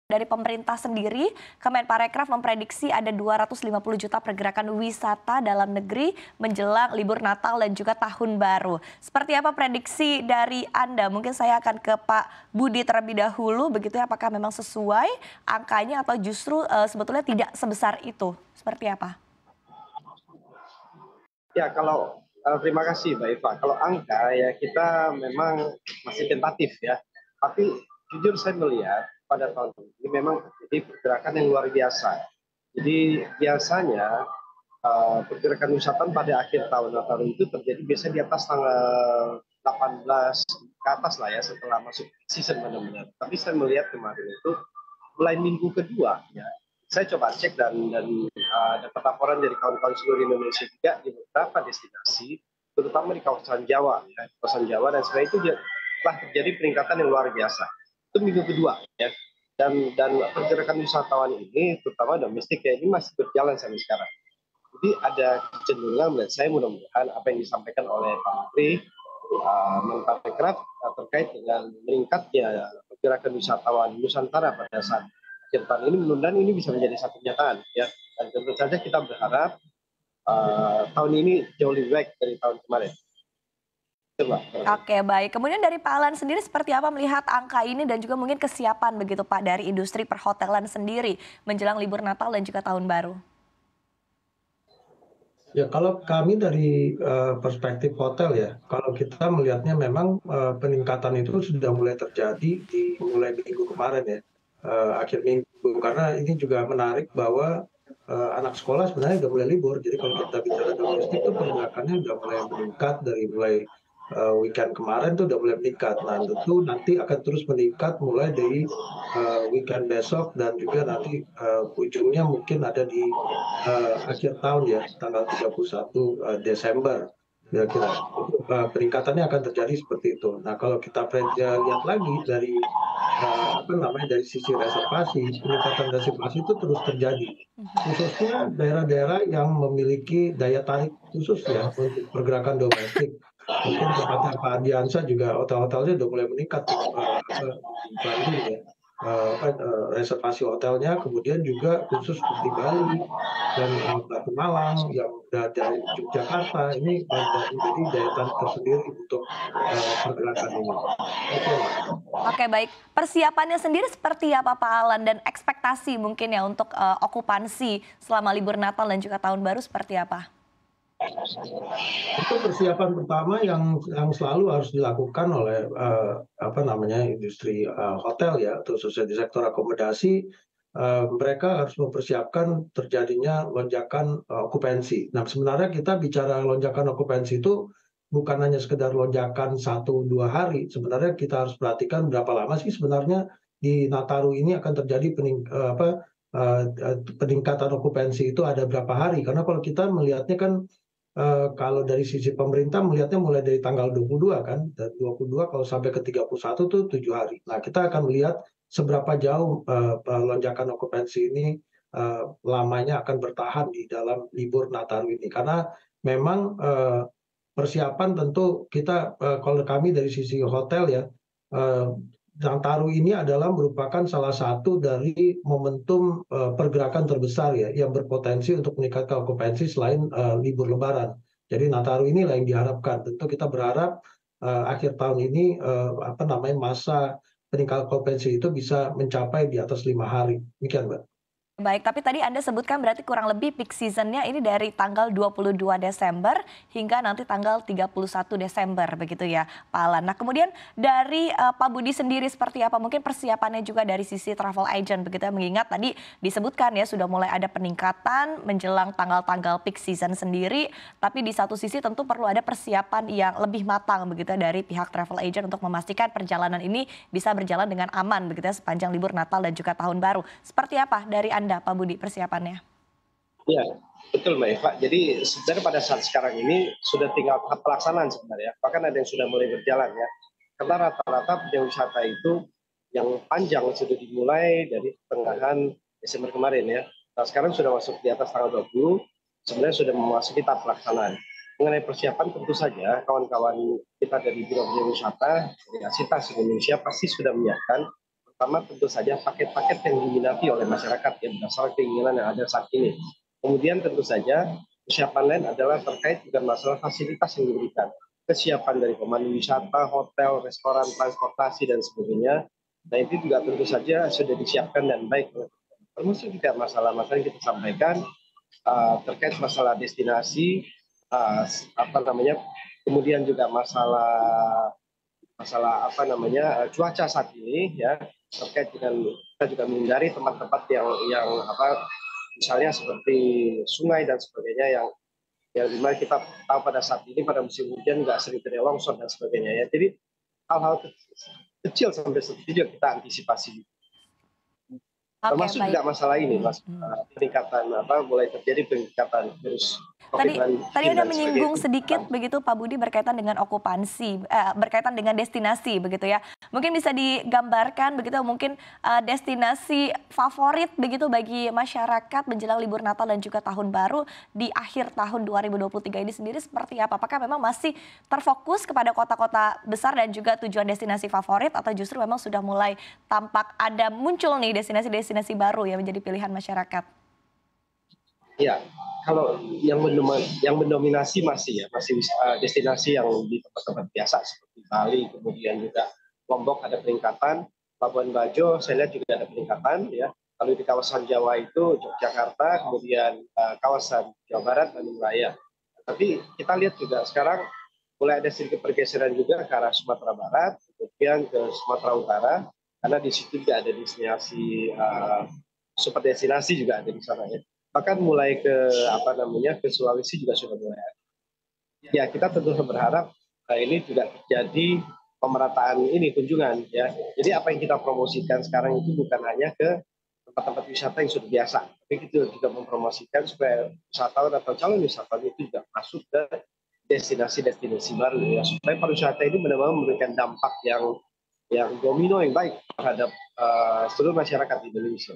Dari pemerintah sendiri, Kemenparekraf memprediksi ada 250 juta pergerakan wisata dalam negeri menjelang libur Natal dan juga Tahun Baru. Seperti apa prediksi dari Anda? Mungkin saya akan ke Pak Budi terlebih dahulu, begitu ya, apakah memang sesuai angkanya atau justru sebetulnya tidak sebesar itu? Seperti apa? Ya, kalau terima kasih Mbak Eva. Kalau angka ya kita memang masih tentatif ya. Tapi jujur saya melihat pada tahun ini memang terjadi pergerakan yang luar biasa. Jadi biasanya pergerakan wisata pada akhir tahun Natal itu terjadi biasanya di atas tanggal 18 ke atas lah ya setelah masuk season benar-benar. Tapi saya melihat kemarin itu mulai minggu kedua ya, saya coba cek dan dapat laporan dari kawan-kawan seluruh Indonesia juga di beberapa destinasi, terutama di kawasan Jawa, ya, kawasan Jawa dan sebenarnya itu telah terjadi peningkatan yang luar biasa. Itu minggu kedua ya. Dan pergerakan wisatawan ini, terutama domestik ya, ini masih berjalan sampai sekarang. Jadi ada kecenderungan menurut saya mudah-mudahan apa yang disampaikan oleh Pak Menteri Menparekraf terkait dengan meningkatnya pergerakan wisatawan Nusantara pada saat akhir tahun ini, mudah-mudahan ini bisa menjadi satu kenyataan ya. Dan tentu saja kita berharap tahun ini jauh lebih baik dari tahun kemarin. Coba. Oke, baik. Kemudian dari Pak Alan sendiri seperti apa melihat angka ini dan juga mungkin kesiapan begitu Pak dari industri perhotelan sendiri menjelang libur Natal dan juga Tahun Baru? Ya, kalau kami dari perspektif hotel ya, kalau kita melihatnya memang peningkatan itu sudah mulai terjadi di mulai minggu kemarin ya, akhir minggu. Karena ini juga menarik bahwa anak sekolah sebenarnya sudah mulai libur. Jadi kalau kita bicara domestik itu pergerakannya sudah mulai meningkat dari mulai weekend kemarin tuh udah mulai meningkat. Nah, tentu nanti akan terus meningkat mulai dari weekend besok dan juga nanti ujungnya mungkin ada di akhir tahun ya, tanggal 31 Desember kira-kira. Peningkatannya akan terjadi seperti itu. Nah, kalau kita lihat lagi dari apa namanya, dari sisi reservasi, peningkatan reservasi itu terus terjadi. Khususnya daerah-daerah yang memiliki daya tarik khusus ya untuk pergerakan domestik. Mungkin tempatnya Pak Ardiansyah juga hotel-hotelnya udah mulai meningkat tuh, di Bandung ya. Reservasi hotelnya, kemudian juga khusus di Bali dan Batu Malang yang dari Yogyakarta ini menjadi daya tarik tersendiri untuk pergerakan ini. Oke, Mbak. Oke, baik. Persiapannya sendiri seperti apa Pak Alan dan ekspektasi mungkin ya untuk okupansi selama libur Natal dan juga Tahun Baru seperti apa? Itu persiapan pertama yang selalu harus dilakukan oleh apa namanya, industri hotel ya, khususnya di sektor akomodasi. Mereka harus mempersiapkan terjadinya lonjakan okupansi. Nah, sebenarnya kita bicara lonjakan okupansi itu bukan hanya sekedar lonjakan 1-2 hari. Sebenarnya kita harus perhatikan berapa lama sih sebenarnya di Nataru ini akan terjadi peningkatan okupansi itu ada berapa hari. Karena kalau kita melihatnya kan kalau dari sisi pemerintah melihatnya mulai dari tanggal 22 kan, dan 22 kalau sampai ke 31 tuh 7 hari. Nah, kita akan melihat seberapa jauh lonjakan okupansi ini lamanya akan bertahan di dalam libur Nataru ini. Karena memang persiapan tentu kita, kalau kami dari sisi hotel ya, Nataru ini adalah merupakan salah satu dari momentum pergerakan terbesar ya, yang berpotensi untuk meningkatkan okupansi selain libur Lebaran. Jadi Nataru inilah yang diharapkan. Tentu kita berharap akhir tahun ini apa namanya, masa peningkatan okupansi itu bisa mencapai di atas 5 hari. Demikian, Mbak. Baik, tapi tadi Anda sebutkan berarti kurang lebih peak season-nya ini dari tanggal 22 Desember hingga nanti tanggal 31 Desember begitu ya Pak Alan. Nah, kemudian dari Pak Budi sendiri seperti apa mungkin persiapannya juga dari sisi travel agent begitu ya, mengingat tadi disebutkan ya sudah mulai ada peningkatan menjelang tanggal-tanggal peak season sendiri, tapi di satu sisi tentu perlu ada persiapan yang lebih matang begitu ya dari pihak travel agent untuk memastikan perjalanan ini bisa berjalan dengan aman begitu ya sepanjang libur Natal dan juga Tahun Baru. Seperti apa dari Anda Pak Budi persiapannya? Iya, betul Mbak Eva. Jadi sebenarnya pada saat sekarang ini sudah tinggal tahap pelaksanaan sebenarnya. Bahkan ada yang sudah mulai berjalan ya. Karena rata-rata perjalanan wisata itu yang panjang sudah dimulai dari pertengahan Desember kemarin ya. Nah, sekarang sudah masuk di atas tanggal 20, sebenarnya sudah memasuki tahap pelaksanaan. Mengenai persiapan tentu saja kawan-kawan kita dari Biro Wisata, dari Asitas Indonesia pasti sudah menyiapkan Pertama tentu saja paket-paket yang diminati oleh masyarakat ya berdasarkan keinginan yang ada saat ini. Kemudian tentu saja kesiapan lain adalah terkait dengan masalah fasilitas yang diberikan. Kesiapan dari pemandu wisata, hotel, restoran, transportasi dan sebagainya. Nah itu juga tentu saja sudah disiapkan dan baik. Termasuk juga masalah-masalah yang kita sampaikan terkait masalah destinasi, apa namanya, kemudian juga masalah masalah apa namanya cuaca saat ini ya terkait dengan kita juga menghindari tempat-tempat yang apa misalnya seperti sungai dan sebagainya yang dimana kita tahu pada saat ini pada musim hujan nggak sering terjadi longsor dan sebagainya ya jadi hal-hal kecil sampai seperti itu juga kita antisipasi Oke, termasuk baik. juga masalah ini Mhm, mas mhm. peningkatan apa mulai terjadi peningkatan virus Tadi tadi COVID-19 Anda dan sebagainya menyinggung itu sedikit begitu Pak Budi berkaitan dengan okupansi, berkaitan dengan destinasi begitu ya. Mungkin bisa digambarkan begitu mungkin, destinasi favorit begitu bagi masyarakat menjelang libur Natal dan juga Tahun Baru di akhir tahun 2023 ini sendiri seperti apa? Apakah memang masih terfokus kepada kota-kota besar dan juga tujuan destinasi favorit atau justru memang sudah mulai tampak ada muncul nih destinasi-destinasi baru yang menjadi pilihan masyarakat? Iya, kalau yang mendominasi masih ya, masih destinasi yang di tempat-tempat biasa seperti Bali, kemudian juga Lombok ada peningkatan, Labuan Bajo saya lihat juga ada peningkatan ya. Lalu di kawasan Jawa itu Yogyakarta, kemudian kawasan Jawa Barat, Bandung Raya. Tapi kita lihat juga sekarang mulai ada sedikit pergeseran juga ke arah Sumatera Barat, kemudian ke Sumatera Utara, karena di situ juga ada destinasi super destinasi juga ada di sana ya bahkan mulai ke apa namanya ke Sulawesi juga sudah mulai ada. Ya kita tentu berharap ini juga terjadi pemerataan ini kunjungan ya. Jadi apa yang kita promosikan sekarang itu bukan hanya ke tempat-tempat wisata yang sudah biasa, tapi kita juga mempromosikan supaya wisatawan atau calon wisatawan itu juga masuk ke destinasi-destinasi baru ya supaya pariwisata ini benar-benar memberikan dampak yang domino yang baik terhadap seluruh masyarakat di Indonesia.